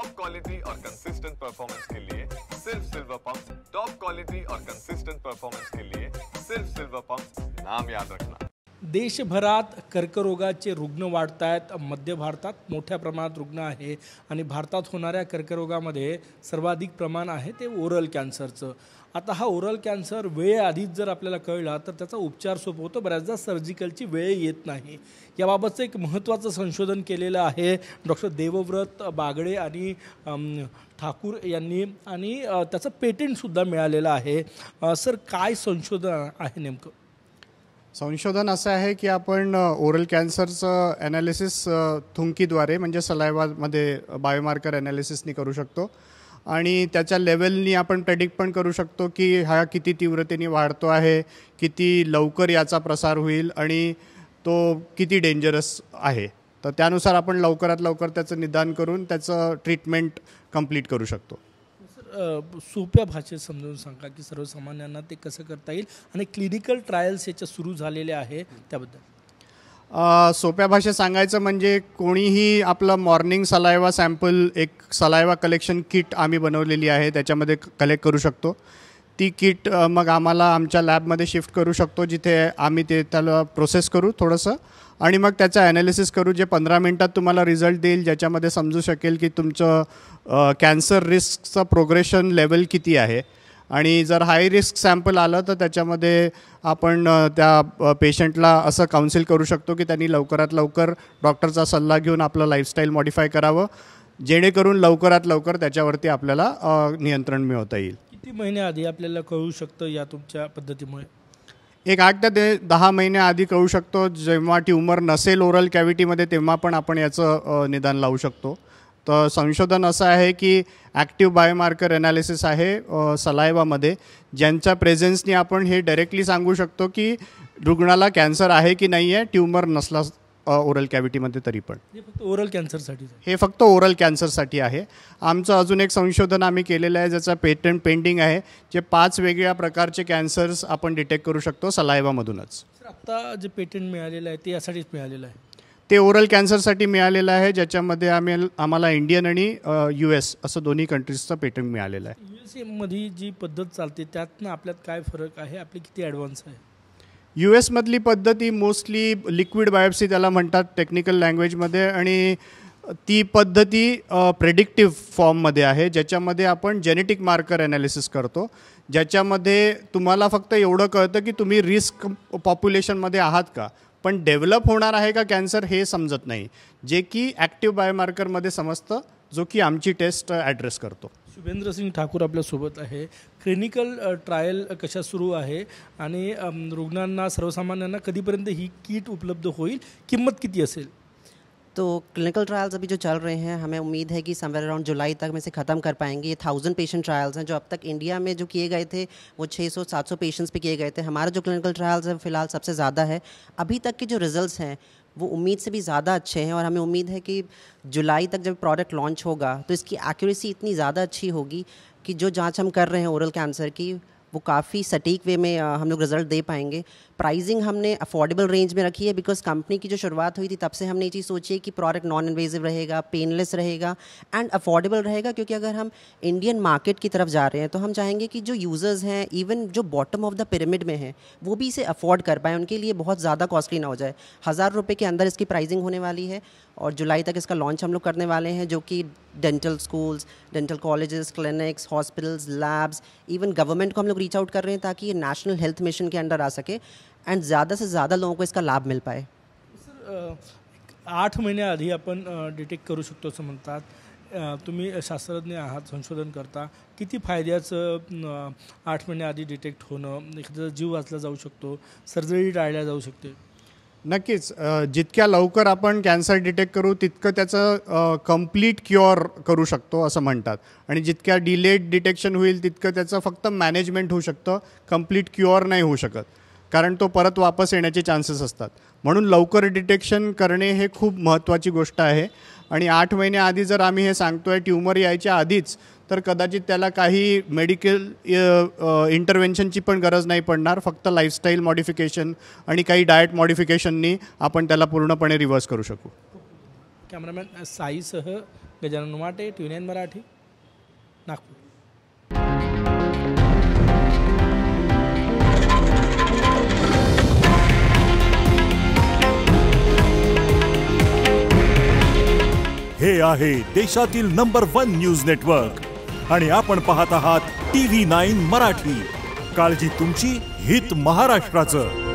Top quality और consistent performance के लिए सिर्फ सिल्वर पंप। टॉप क्वालिटी और कंसिस्टेंट परफॉर्मेंस के लिए सिर्फ सिल्वर पंप, नाम याद रखना। देशभरात कर्करोगाचे रुग्ण वाढत आहेत। मध्य भारतात मोठ्या प्रमाणात रुग्ण आहे आणि भारतात होणाऱ्या कर्करोगामध्ये सर्वाधिक प्रमाण आहे ते ओरल कॅन्सरचं। आता हा ओरल कॅन्सर वेळेआधीच जर आपल्याला कळला तर त्याचा उपचार सोपा होतो, बऱ्याचदा सर्जिकलची वेळ येत नाही। याबाबतचं एक महत्त्वाचं संशोधन केलेलं आहे डॉक्टर देवव्रत बागडे आणि ठाकूर यांनी आणि त्याचं पेटंटसुद्धा मिळालेलं आहे। सर, काय संशोधन आहे नेमकं? संशोधन असं आहे की आपण ओरल कॅन्सरचं ॲनालिसिस थुंकीद्वारे म्हणजे सलायवामध्ये बायोमार्कर ॲनालिसिसनी करू शकतो आणि त्याच्या लेवलनी आपण प्रेडिक्ट पण करू शकतो की हा किती तीव्रतेने वाढतो आहे, किती लवकर याचा प्रसार होईल आणि तो किती डेंजरस आहे। तर त्यानुसार आपण लवकरात लवकर त्याचं निदान करून त्याचं ट्रीटमेंट कंप्लीट करू शकतो। सोप्या भाषेत समजावून सांगा की सर्वसामान्यांना ते कसं करता येईल आणि क्लिनिकल ट्रायल्स याच्या सुरू झालेले आहे त्याबद्दल। सोप्या भाषेत सांगायचं म्हणजे कोणीही आपलं मॉर्निंग सलायवा सॅम्पल, एक सलायवा कलेक्शन किट आम्ही बनवलेली आहे, त्याच्यामध्ये कलेक्ट करू शकतो। ती किट मग आम्हाला आमच्या लॅबमध्ये शिफ्ट करू शकतो, जिथे आम्ही ते त्याला प्रोसेस करू थोडंसं आणि मग त्याचं ॲनालिसिस करू, जे 15 मिनटात तुम्हाला रिझल्ट देईल, ज्याच्यामध्ये समजू शकेल की तुमचं कॅन्सर रिस्कचं प्रोग्रेशन लेवल किती आहे। आणि जर हाय रिस्क सॅम्पल आलं तर त्याच्यामध्ये आपण त्या पेशंटला असं काउन्सिल करू शकतो की त्यांनी लवकरात लवकर डॉक्टरचा सल्ला घेऊन आपलं लाईफस्टाईल मॉडिफाय करावं, जेणेकरून लवकरात लवकर त्याच्यावरती आपल्याला नियंत्रण मिळवता येईल। किती महिन्याआधी आपल्याला कळू शकतं या तुमच्या पद्धतीमुळे? एक 8 ते 10 महिन्याआधी कळू शकतो। जेव्हा ट्यूमर नसेल ओरल कॅव्हिटीमध्ये तेव्हा पण आपण याचं निदान लावू शकतो। तर संशोधन असं आहे की ॲक्टिव्ह बायोमार्कर ॲनालिसिस आहे सलायवामध्ये, ज्यांच्या प्रेझेन्सनी आपण हे डायरेक्टली सांगू शकतो की रुग्णाला कॅन्सर आहे की नाही आहे, ट्यूमर नसला ओरल कॅव्हिटीमध्ये तरी पण। हे फक्त ओरल कॅन्सरसाठी? हे फक्त ओरल कॅन्सरसाठी आहे। आमचं अजून एक संशोधन आम्ही केलेलं आहे ज्याचा पेटंट पेंडिंग आहे, जे 5 वेगळ्या प्रकारचे कॅन्सर्स आपण डिटेक्ट करू शकतो सलायवामधूनच। सर, आता जे पेटंट मिळालेलं आहे ते यासाठीच मिळालेलं आहे? ते ओरल कॅन्सरसाठी मिळालेलं आहे, ज्याच्यामध्ये आम्हाला इंडियन आणि US असं दोन्ही कंट्रीजचं पेटंट मिळालेलं आहे। USA जी पद्धत चालते त्यातनं आपल्यात काय फरक आहे, आपली किती ॲडव्हान्स आहे? US मधली पद्धती मोस्टली लिक्विड बायोप्सी त्याला म्हणतात टेक्निकल लँग्वेजमध्ये, आणि ती पद्धती प्रेडिक्टिव्ह फॉर्ममध्ये आहे, ज्याच्यामध्ये आपण जेनेटिक मार्कर ॲनालिसिस करतो, ज्याच्यामध्ये तुम्हाला फक्त एवढं कळतं की तुम्ही रिस्क पॉप्युलेशनमध्ये आहात का, पण डेव्हलप होणार आहे का कॅन्सर हे समजत नाही, जे की ॲक्टिव्ह बायोमार्करमध्ये समजतं, जो की आमची टेस्ट ॲड्रेस करतो। शुभेंद्र सिंग ठाकूर आपल्यासोबत आहे। क्लिनिकल ट्रायल कशा सुरू आहे आणि रुग्णांना सर्वसामान्यांना कधीपर्यंत ही किट उपलब्ध होईल, किंमत किती असेल? तो क्लिनिकल ट्रायल्स अभी जो चल रहे हैं, हमें उम्मीद है कि समवेयर अराउंड जुलाई तक में से ख़त्म कर पाएंगे। ये 1000 पेशेंट ट्रायल्स हैं, जो अब तक इंडिया में जो किए गए थे वो 600-700 पेशेंट्स पे किए गए थे। हमारा जो क्लिनिकल ट्रायल्स है फ़िलहाल सबसे ज़्यादा है। अभी तक के जो रिजल्ट्स हैं वो उम्मीद से भी ज़्यादा अच्छे हैं और हमें उम्मीद है कि जुलाई तक जब प्रोडक्ट लॉन्च होगा तो इसकी एक्यूरेसी इतनी ज़्यादा अच्छी होगी कि जो जांच हम कर रहे हैं ओरल कैंसर की, वो काफ़ी सटीक वे में हम लोग रिज़ल्ट दे पाएंगे। प्राइसिंग हमने अफोर्डेबल रेंज में रखी है, बिकॉज कंपनी की जो शुरुआत हुई थी तब से हमने ये चीज़ सोची है कि प्रोडक्ट नॉन इन्वेजिव रहेगा, पेनलेस रहेगा एंड अफोर्डेबल रहेगा, क्योंकि अगर हम इंडियन मार्केट की तरफ जा रहे हैं तो हम चाहेंगे कि जो यूज़र्स हैं, इवन जो बॉटम ऑफ द पिरामिड में हैं, वो भी इसे अफोर्ड कर पाएँ, उनके लिए बहुत ज़्यादा कॉस्टली ना हो जाए। 1000 रुपये के अंदर इसकी प्राइसिंग होने वाली है और जुलाई तक इसका लॉन्च हम लोग करने वाले हैं, जो कि dental schools, dental colleges, clinics, hospitals, labs, even government को हम लोग रीच आउट कर रहे हैं ताकि ये नेशनल हेल्थ मिशन के अंडर आ सके एंड ज़्यादा से ज़्यादा लोगों को इसका लाभ मिल पाए। सर, 8 महिन्याआधी आपण डिटेक्ट करू शकतो असं म्हणतात। तुम्ही शास्त्रज्ञ आहात, संशोधन करता, किती फायद्याचं 8 महिन्याआधी डिटेक्ट होणं, एखाद्याचा जीव वाचला जाऊ शकतो, सर्जरी टाळल्या जाऊ शकते? नक्कीच, जितक्या लवकर आपण कॅन्सर डिटेक्ट करू तितकं त्याचं कंप्लीट क्युअर करू शकतो असं म्हणतात, आणि जितक्या डिलेड डिटेक्शन होईल तितकं त्याचं फक्त मॅनेजमेंट होऊ शकतं, कंप्लीट क्युअर नाही होऊ शकत, कारण तो परत वापस येण्याचे चान्सेस असतात। म्हणून लवकर डिटेक्शन करणे हे खूप महत्त्वाची गोष्ट आहे। आणि 8 महिन्याआधी जर आम्ही हे सांगतोय ट्यूमर यायच्या आधीच, तर कदाचित त्याला काही मेडिकल इंटरव्हेन्शनची पण गरज नाही पडणार, फक्त लाईफस्टाईल मॉडिफिकेशन आणि काही डाएट मॉडिफिकेशननी आपण त्याला पूर्णपणे रिव्हर्स करू शकू। कॅमेरामॅन साईसह गजानन माटे, TV9 मराठी, नागपूर. हे आहे देशातील नंबर 1 न्यूज नेटवर्क आणि आपण पाहत आहात TV9 मराठी. काळजी तुमची, हित महाराष्ट्राचं.